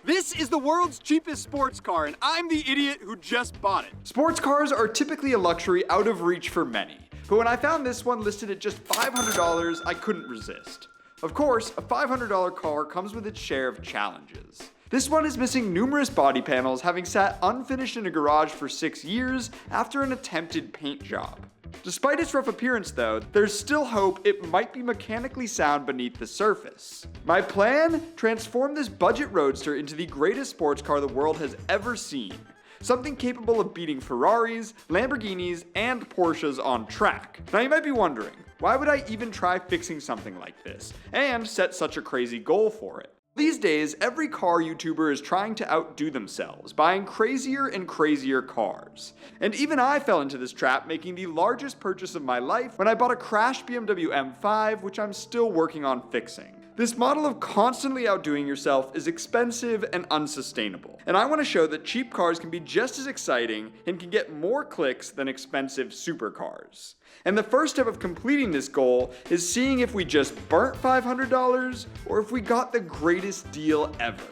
This is the world's cheapest sports car, and I'm the idiot who just bought it. Sports cars are typically a luxury out of reach for many, but when I found this one listed at just $500, I couldn't resist. Of course, a $500 car comes with its share of challenges. This one is missing numerous body panels, having sat unfinished in a garage for 6 years after an attempted paint job. Despite its rough appearance though, there's still hope it might be mechanically sound beneath the surface. My plan? Transform this budget roadster into the greatest sports car the world has ever seen. Something capable of beating Ferraris, Lamborghinis, and Porsches on track. Now you might be wondering, why would I even try fixing something like this, and set such a crazy goal for it? These days, every car YouTuber is trying to outdo themselves, buying crazier and crazier cars. And even I fell into this trap, making the largest purchase of my life when I bought a crashed BMW M5, which I'm still working on fixing. This model of constantly outdoing yourself is expensive and unsustainable. And I want to show that cheap cars can be just as exciting and can get more clicks than expensive supercars. And the first step of completing this goal is seeing if we just burnt $500 or if we got the greatest deal ever.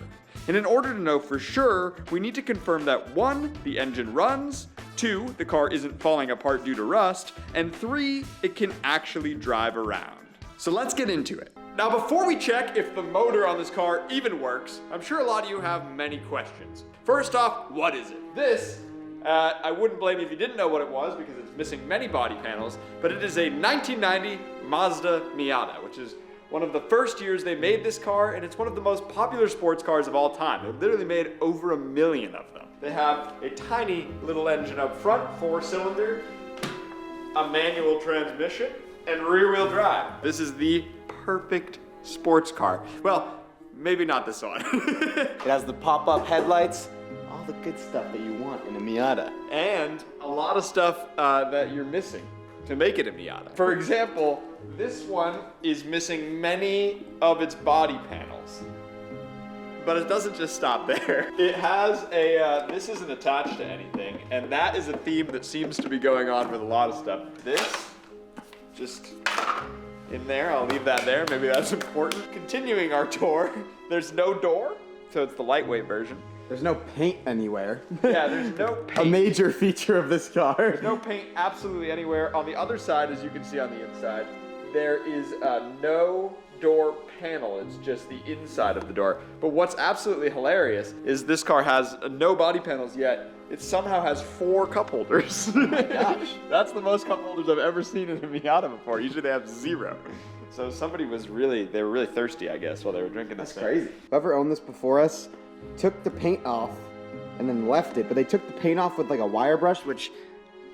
And in order to know for sure, we need to confirm that 1, the engine runs, 2, the car isn't falling apart due to rust, and 3, it can actually drive around. So let's get into it. Now before we check if the motor on this car even works, I'm sure a lot of you have many questions. First off, what is it? This, I wouldn't blame you if you didn't know what it was because it's missing many body panels, but it is a 1990 Mazda Miata, which is one of the first years they made this car, and it's one of the most popular sports cars of all time. They literally made over 1 million of them. They have a tiny little engine up front, 4-cylinder, a manual transmission, and rear-wheel drive. This is the perfect sports car. Well, maybe not this one. It has the pop-up headlights, all the good stuff that you want in a Miata. And a lot of stuff that you're missing to make it a Miata. For example, this one is missing many of its body panels. But it doesn't just stop there. It has a, this isn't attached to anything, and that is a theme that seems to be going on with a lot of stuff. This, just in there, I'll leave that there, maybe that's important. Continuing our tour, there's no door, so it's the lightweight version. There's no paint anywhere. Yeah, there's no paint. A major feature of this car. There's no paint absolutely anywhere. On the other side, as you can see on the inside, there is no door panel. It's just the inside of the door. But what's absolutely hilarious is this car has no body panels yet. It somehow has 4 cup holders. Oh my gosh. That's the most cup holders I've ever seen in a Miata before. Usually they have 0. So somebody was they were really thirsty, I guess, while they were drinking this thing. That's crazy. Whoever owned this before us took the paint off and then left it, but they took the paint off with like a wire brush, which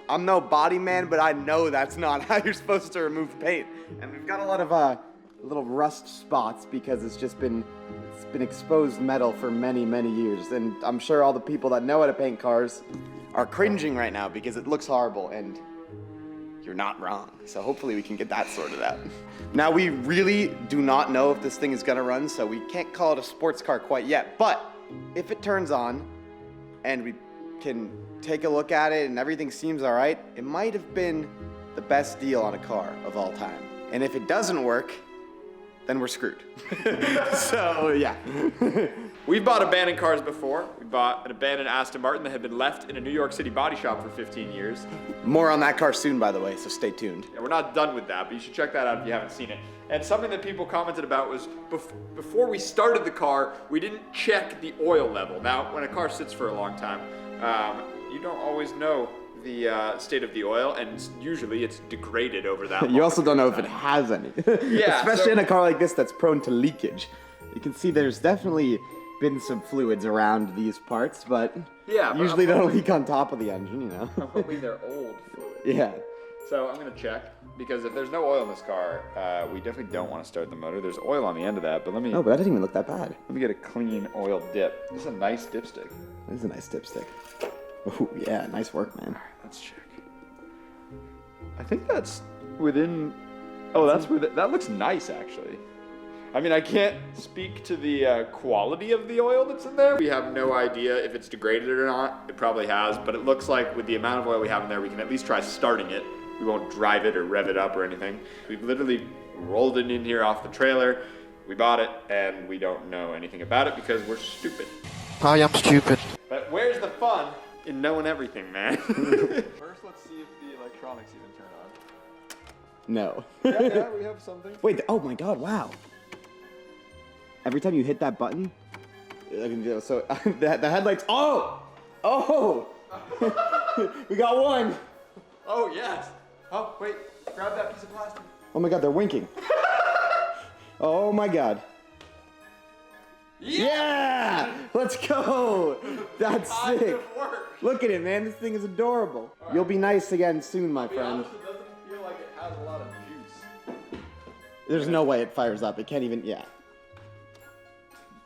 I'm no body man, but I know that's not how you're supposed to remove paint. And we've got a lot of little rust spots because it's been exposed metal for many, many years. And I'm sure all the people that know how to paint cars are cringing right now because it looks horrible, and you're not wrong. So hopefully we can get that sorted out. Now we really do not know if this thing is gonna run, so we can't call it a sports car quite yet. But if it turns on and we can take a look at it and everything seems all right, it might have been the best deal on a car of all time. And if it doesn't work, then we're screwed. So, yeah. We've bought abandoned cars before. We bought an abandoned Aston Martin that had been left in a New York City body shop for 15 years. More on that car soon, by the way, so stay tuned. Yeah, we're not done with that, but you should check that out if you haven't seen it. And something that people commented about was before we started the car, we didn't check the oil level. Now, when a car sits for a long time, you don't always know the state of the oil, and usually it's degraded over that long. You also don't know if it has any. Yeah, especially in a car like this that's prone to leakage. You can see there's definitely been some fluids around these parts, but yeah, usually they don't leak on top of the engine, you know. I'm hoping they're old fluids. Yeah. So I'm gonna check, because if there's no oil in this car, we definitely don't want to start the motor. There's oil on the end of that, but let me... Oh, but that didn't even look that bad. Let me get a clean oil dip. This is a nice dipstick. This is a nice dipstick. Oh, yeah, nice work, man. Let's check. I think that's within... Oh, that's within... That looks nice, actually. I mean, I can't speak to the quality of the oil that's in there. We have no idea if it's degraded or not. It probably has, but it looks like with the amount of oil we have in there, we can at least try starting it. We won't drive it or rev it up or anything. We've literally rolled it in here off the trailer. We bought it, and we don't know anything about it because we're stupid. I am stupid. But where's the fun in knowing everything, man? First, let's see if the electronics even turn on. No. Yeah, we have something. Wait, oh my god, wow. Every time you hit that button, so the headlights, oh! We got one. Oh, yes. Oh, wait. Grab that piece of plastic. Oh my god, they're winking. Oh my god. Yeah! Let's go! That's sick. Look at it, man. This thing is adorable. You'll be nice again soon, my friend. It doesn't feel like it has a lot of juice. There's no way it fires up. It can't even, yeah.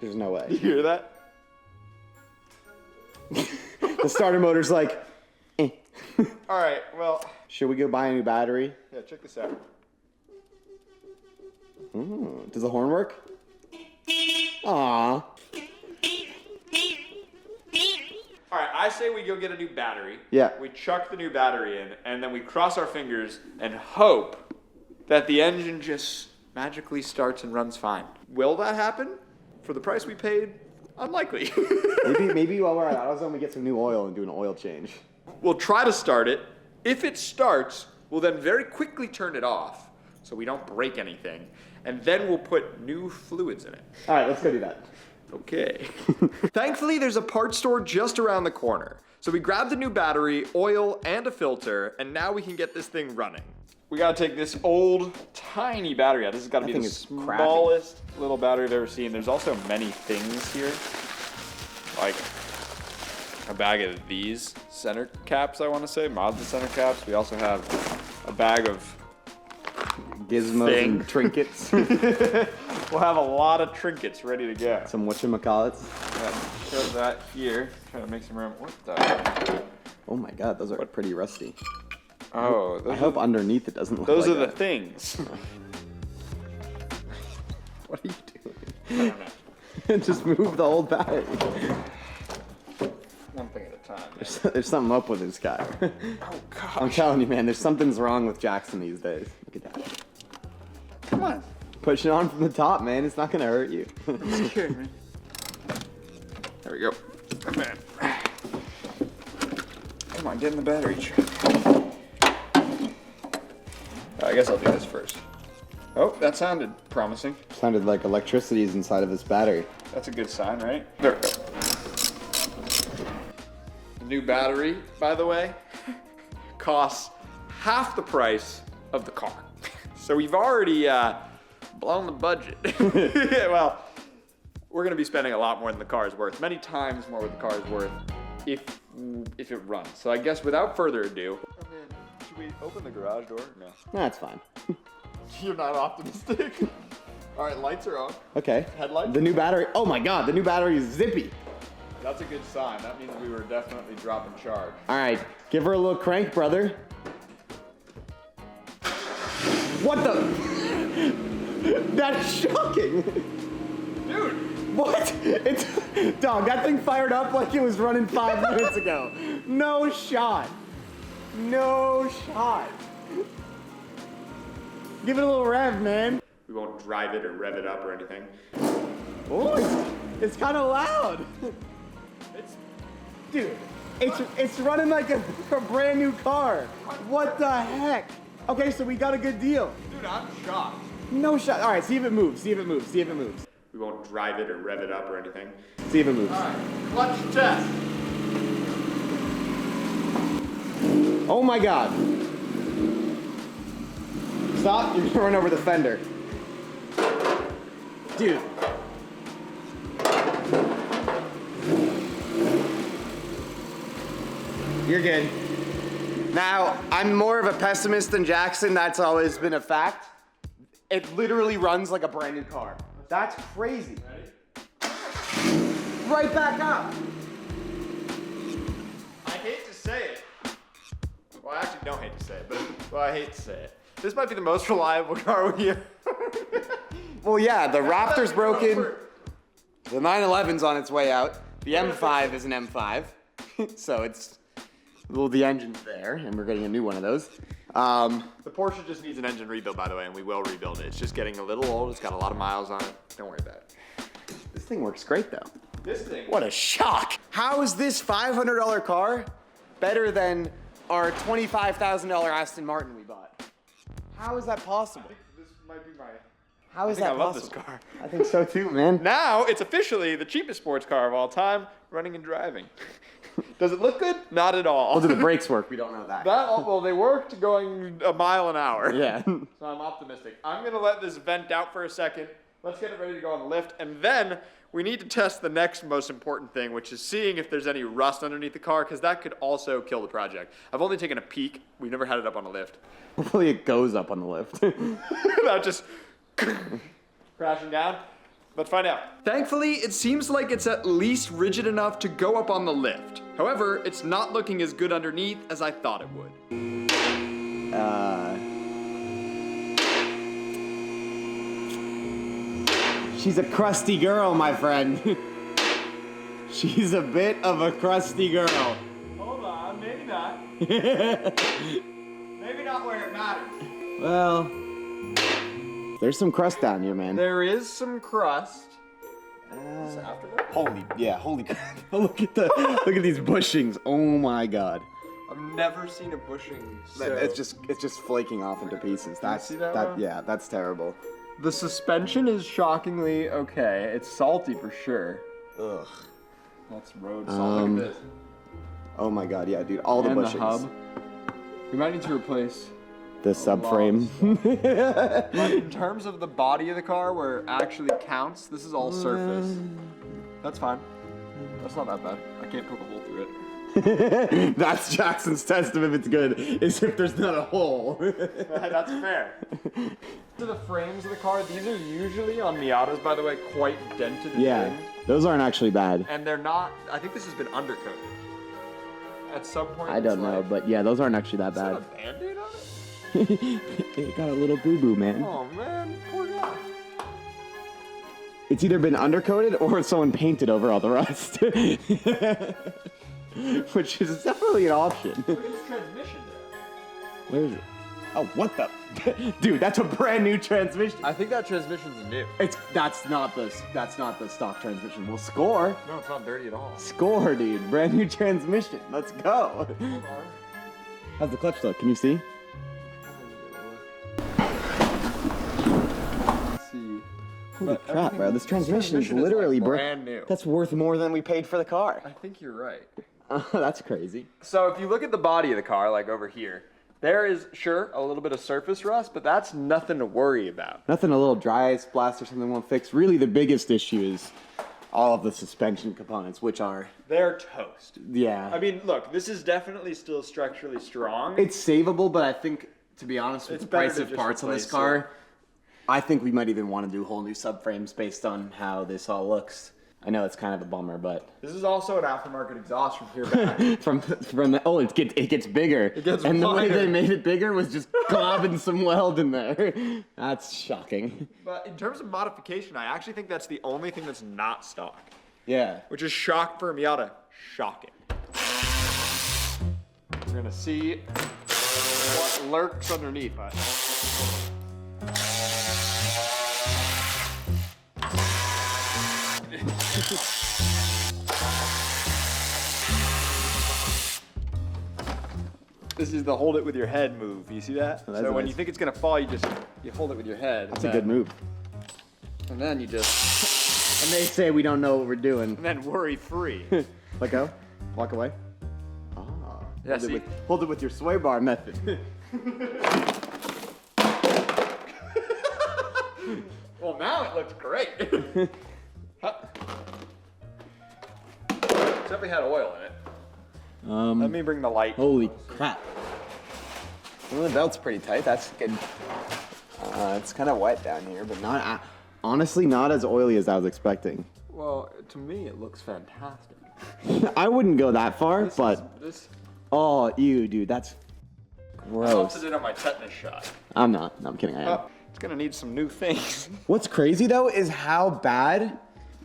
There's no way. You hear that? The starter motor's like, eh. All right, well. Should we go buy a new battery? Yeah, check this out. Does the horn work? Aww. All right, I say we go get a new battery. Yeah. We chuck the new battery in, and then we cross our fingers and hope that the engine just magically starts and runs fine. Will that happen? For the price we paid? Unlikely. Maybe while we're at AutoZone, we get some new oil and do an oil change. We'll try to start it. If it starts, we'll then very quickly turn it off so we don't break anything. And then we'll put new fluids in it. All right, let's go do that. Okay. Thankfully, there's a parts store just around the corner. So we grabbed a new battery, oil, and a filter, and now we can get this thing running. We gotta take this old, tiny battery out. This has gotta be the smallest little battery I've ever seen. There's also many things here. Like a bag of these center caps, I wanna say, Mazda center caps. We also have a bag of Gizmos and trinkets. We'll have a lot of trinkets ready to go. Some whatchamacallits. Yeah, show that here. Try to make some room. What the? Oh my god, those are pretty rusty. Oh, I hope underneath it doesn't look those like are the that. things. What are you I doing? don't know. Just move the old battery. One thing at a time. There's something up with this guy. Oh gosh. I'm telling you, man, there's something's wrong with Jackson these days. Look at that. Come on. Push it on from the top, man. It's not gonna hurt you. Okay, man. There we go. Come on. Come on, get in the battery truck. I guess I'll do this first. Oh, that sounded promising. Sounded like electricity is inside of this battery. That's a good sign, right? There we go. The new battery, by the way, costs half the price of the car. So we've already blown the budget. Well, we're gonna be spending a lot more than the car is worth. Many times more than the car is worth if it runs. So I guess without further ado. Oh man, should we open the garage door? No. No, it's fine. You're not optimistic. All right, lights are on. Okay. Headlights? The new battery. Oh my god, the new battery is zippy. That's a good sign. That means we were definitely dropping charge. All right, give her a little crank, brother. What the? That's shocking. Dude! What? It's dog. That thing fired up like it was running 5 minutes ago. No shot. No shot. Give it a little rev, man. We won't drive it or rev it up or anything. Oh, it's kind of loud. Dude, it's running like a brand new car. What the heck? Okay, so we got a good deal. Dude, I'm shocked. No shot. All right, see if it moves. See if it moves. See if it moves. We won't drive it or rev it up or anything. See if it moves. All right, clutch test. Oh my god. Stop. You're gonna run over the fender. Dude. You're good. Now, I'm more of a pessimist than Jackson. That's always been a fact. It literally runs like a brand new car. That's crazy. Ready? Right back up. I hate to say it. Well, I actually don't hate to say it, but well, I hate to say it. This might be the most reliable car we have. Well, yeah, the Raptor's broken. The 911's on its way out. The M5 is an M5. So it's, well, the engine's there, and we're getting a new one of those. The Porsche just needs an engine rebuild, by the way, and we will rebuild it. It's just getting a little old. It's got a lot of miles on it. Don't worry about it. This thing works great, though. This thing. What a shock. How is this $500 car better than our $25,000 Aston Martin we bought? How is that possible? This might be my. How is I that love possible? this car. I think so too, man. Now it's officially the cheapest sports car of all time, running and driving. Does it look good? Not at all. Well, do the brakes work? We don't know that. Well, they worked going a mile an hour. Yeah. So I'm optimistic. I'm gonna let this vent out for a second. Let's get it ready to go on the lift, and then we need to test the next most important thing, which is seeing if there's any rust underneath the car, because that could also kill the project. I've only taken a peek. We've never had it up on a lift. Hopefully it goes up on the lift. Not just crashing down. Let's find out. Thankfully, it seems like it's at least rigid enough to go up on the lift. However, it's not looking as good underneath as I thought it would. She's a crusty girl, my friend. She's a bit of a crusty girl. Hold on, maybe not. Maybe not where it matters. Well, there's some crust down here, man. There is some crust. Holy crap. look at these bushings. Oh my god. I've never seen a bushing. It's just flaking off into pieces. That's see that one? yeah, that's terrible. The suspension is shockingly okay. It's salty for sure. Ugh. That's road salt. Look at this. Oh my god, yeah, dude. All the And bushings. the hub. We might need to replace. The subframe. But in terms of the body of the car, where it actually counts, this is all surface. That's fine. That's not that bad. I can't poke a hole through it. That's Jackson's test of if it's good, is if there's not a hole. That's fair. To the frames of the car, these are usually on Miatas, by the way, quite dented and Yeah, dinged. those aren't actually bad. And they're not, I think this has been undercoated. At some point. I don't know, but yeah, those aren't actually that Is that a bad. Band-Aid on it? It got a little boo-boo, man. Oh man, poor guy. It's either been undercoated or someone painted over all the rust. Which is definitely an option. Look at his transmission there. Where is it? Oh, what the? Dude, that's a brand new transmission. I think that transmission's new. That's not the stock transmission. We'll score. No, it's not dirty at all. Score, dude. Brand new transmission. Let's go. Hold on. How's the clutch look? Can you see? Let's see. Holy But crap, bro. This transmission is like literally brand new. That's worth more than we paid for the car. I think you're right. That's crazy. So if you look at the body of the car, like over here, there is, sure, a little bit of surface rust, but that's nothing to worry about. Nothing a little dry splast or something won't fix. Really, the biggest issue is all of the suspension components, which are, They're toast. yeah. I mean, look, this is definitely still structurally strong. It's savable, but I think, to be honest, with It's the better price to of just parts on this replace car, it. I think we might even want to do whole new subframes based on how this all looks. I know it's kind of a bummer, but This is also an aftermarket exhaust from here back. from the it gets bigger. It gets and the way wider. they made it bigger was just globbing some weld in there. That's shocking. But in terms of modification, I actually think that's the only thing that's not stock, Yeah. which is shock for a Miata. Shocking. We're gonna see what lurks underneath. This is the hold it with your head move. You see that? Oh, that's So when nice. you think it's gonna fall, you hold it with your head. That's a good move. And then you just And they say we don't know what we're doing. and then worry free. Let go. Walk away. Ah. Yeah, hold, see? hold it with your sway bar method. Well, now it looks great. Huh. Except we had oil in it. Let me bring the light. Holy crap. Well, the belt's pretty tight. That's good. It's kind of wet down here, but not honestly not as oily as I was expecting. Well, to me, it looks fantastic. I wouldn't go that far, but This oh, ew, dude, that's I gross. opted in on my tetanus shot. I'm not. No, I'm kidding. I am. Oh, it's gonna need some new things. What's crazy though is how bad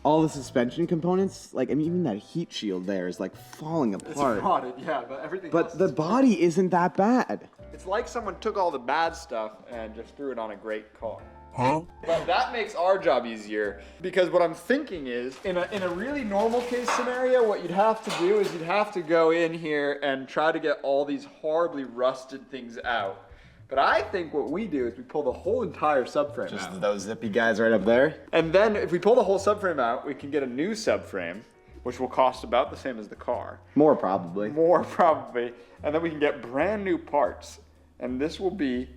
all the suspension components, like I mean, even that heat shield there is like falling apart. Rotted, yeah, but everything. But else the is body isn't that bad. It's like someone took all the bad stuff and just threw it on a great car. But that makes our job easier because what I'm thinking is in a really normal case scenario, what you'd have to do is you'd have to go in here and try to get all these horribly rusted things out. But I think what we do is we pull the whole entire subframe out. Just those zippy guys right up there. And then if we pull the whole subframe out, we can get a new subframe, which will cost about the same as the car. More probably. More probably. And then we can get brand new parts. And this will be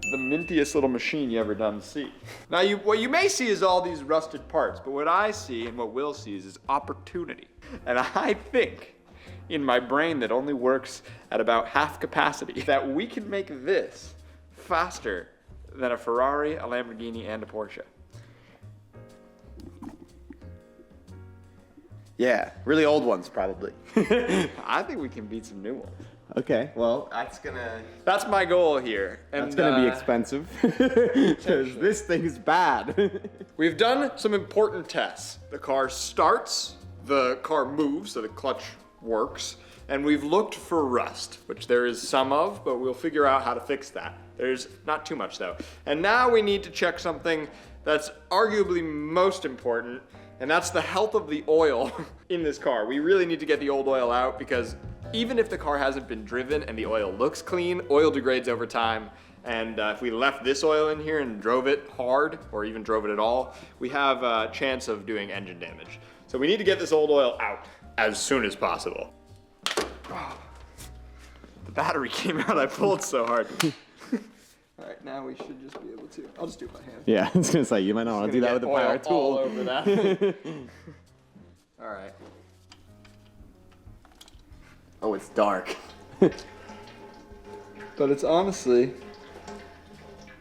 the mintiest little machine you ever done see. Now, what you may see is all these rusted parts, but what I see and what Will sees is opportunity. And I think, in my brain that only works at about half capacity, that we can make this faster than a Ferrari, a Lamborghini, and a Porsche. Yeah, really old ones probably. I think we can beat some new ones. Okay, well, That's my goal here. And that's gonna be expensive. Because this thing's bad. We've done some important tests. The car starts, the car moves, so the clutch works, and we've looked for rust, which there is some of, but we'll figure out how to fix that. There's not too much though. And now we need to check something that's arguably most important, and that's the health of the oil in this car. We really need to get the old oil out because even if the car hasn't been driven and the oil looks clean, oil degrades over time. And if we left this oil in here and drove it hard, or even drove it at all, we have a chance of doing engine damage. So we need to get this old oil out as soon as possible. Oh, the battery came out, I pulled so hard. All right, now we should just be able to, I'll just do it by hand. Yeah, I was gonna say, you might not want to do that with a power tool. All over that. All right. Oh, it's dark. But it's honestly,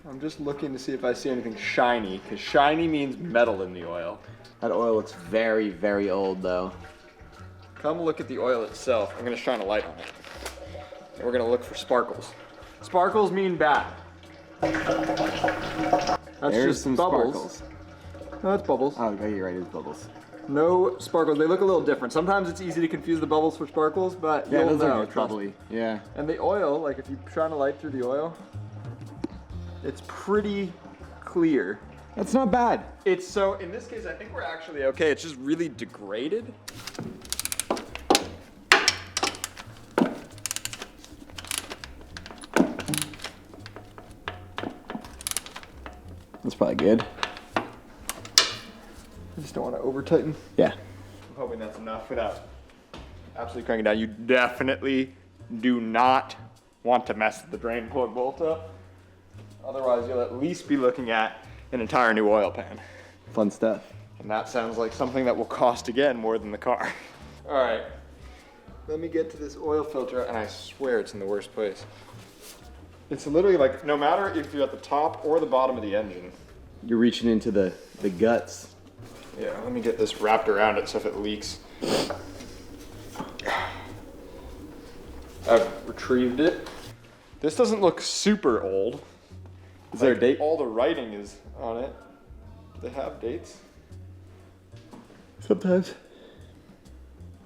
I'm just looking to see if I see anything shiny, because shiny means metal in the oil. That oil looks very, very old though. Come look at the oil itself. I'm gonna shine a light on it. And we're gonna look for sparkles. Sparkles mean bad. That's There's just some bubbles. sparkles. No, that's bubbles. Oh, okay, you're right, it's bubbles. No sparkles. They look a little different. Sometimes it's easy to confuse the bubbles for sparkles, but Yeah, you'll those know, are trust bubbly. me. Yeah. And the oil, like if you shine a light through the oil, it's pretty clear. That's not bad. It's so, in this case, I think we're actually okay. It's just really degraded. That's probably good. I just don't want to over tighten. Yeah. I'm hoping that's enough without absolutely cranking down. You definitely do not want to mess the drain plug bolt up. Otherwise, you'll at least be looking at an entire new oil pan. Fun stuff. And that sounds like something that will cost, again, more than the car. All right, let me get to this oil filter, and I swear it's in the worst place. It's literally like, no matter if you're at the top or the bottom of the engine. You're reaching into the guts. Yeah, let me get this wrapped around it so if it leaks. I've retrieved it. This doesn't look super old. Is there a date? All the writing is on it. Do they have dates? Sometimes.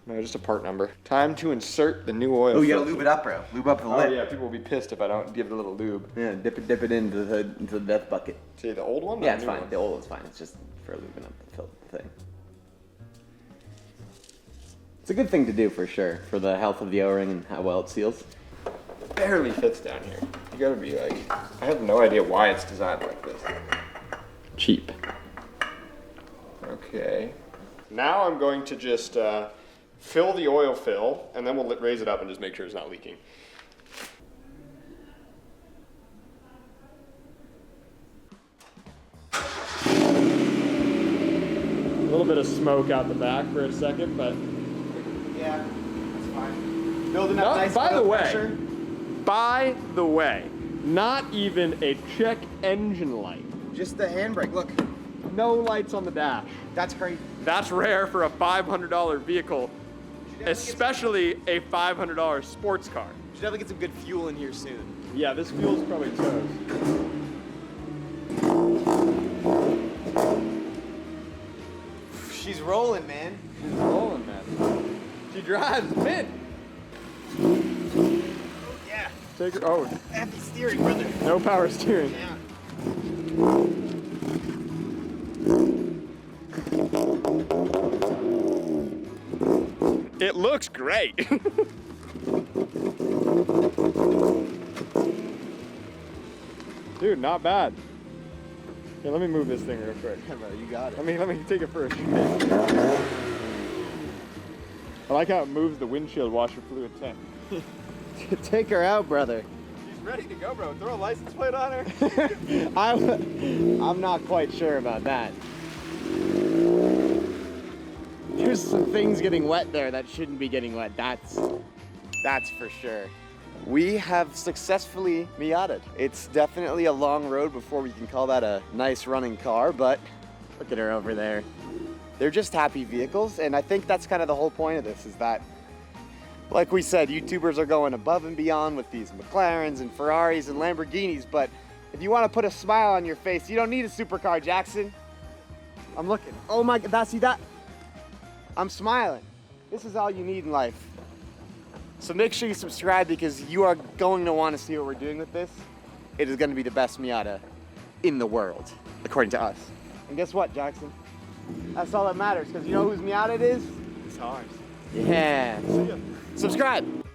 No, just a part number. Time to insert the new oil. Oh, you gotta filter. lube it up, bro. Lube up the Oh lid. yeah, people will be pissed if I don't give it a little lube. Yeah, dip it into the death bucket. See, the old one? or Yeah, the it's new fine. one? The old one's fine. It's just for lubing up the thing. It's a good thing to do for sure, for the health of the O-ring and how well it seals. Barely fits down here. You gotta be like, I have no idea why it's designed like this. Cheap. Okay. Now I'm going to just fill the oil fill, and then we'll raise it up and just make sure it's not leaking. A little bit of smoke out the back for a second, but Yeah, that's fine. Building No, up nice by the oil way, pressure. by the way, not even a check engine light. Just the handbrake. Look, No lights on the dash. that's crazy. That's rare for a $500 vehicle, especially a $500 sports car. Should definitely get some good fuel in here soon. Yeah, this fuel's probably toast. She's rolling, man. She's rolling, man. She drives mint. Yeah. Take her. Oh, Happy steering, brother. no power steering. Yeah. It looks great. Dude, not bad. Here, let me move this thing real quick. Bro, you got it. Let me take it first. I like how it moves the windshield washer fluid tank. Take her out, brother. She's ready to go, bro. Throw a license plate on her. I'm not quite sure about that. There's some things getting wet there that shouldn't be getting wet. That's for sure. We have successfully Miata'd. It's definitely a long road before we can call that a nice running car, but look at her over there. They're just happy vehicles, and I think that's kind of the whole point of this, is that, like we said, YouTubers are going above and beyond with these McLarens and Ferraris and Lamborghinis, but if you want to put a smile on your face, you don't need a supercar, Jackson. I'm looking. Oh my God, see that? I'm smiling. This is all you need in life. So make sure you subscribe, because you are going to want to see what we're doing with this. It is going to be the best Miata in the world, according to us. And guess what, Jackson? That's all that matters, because you know whose Miata it is? It's ours. Yeah. Subscribe.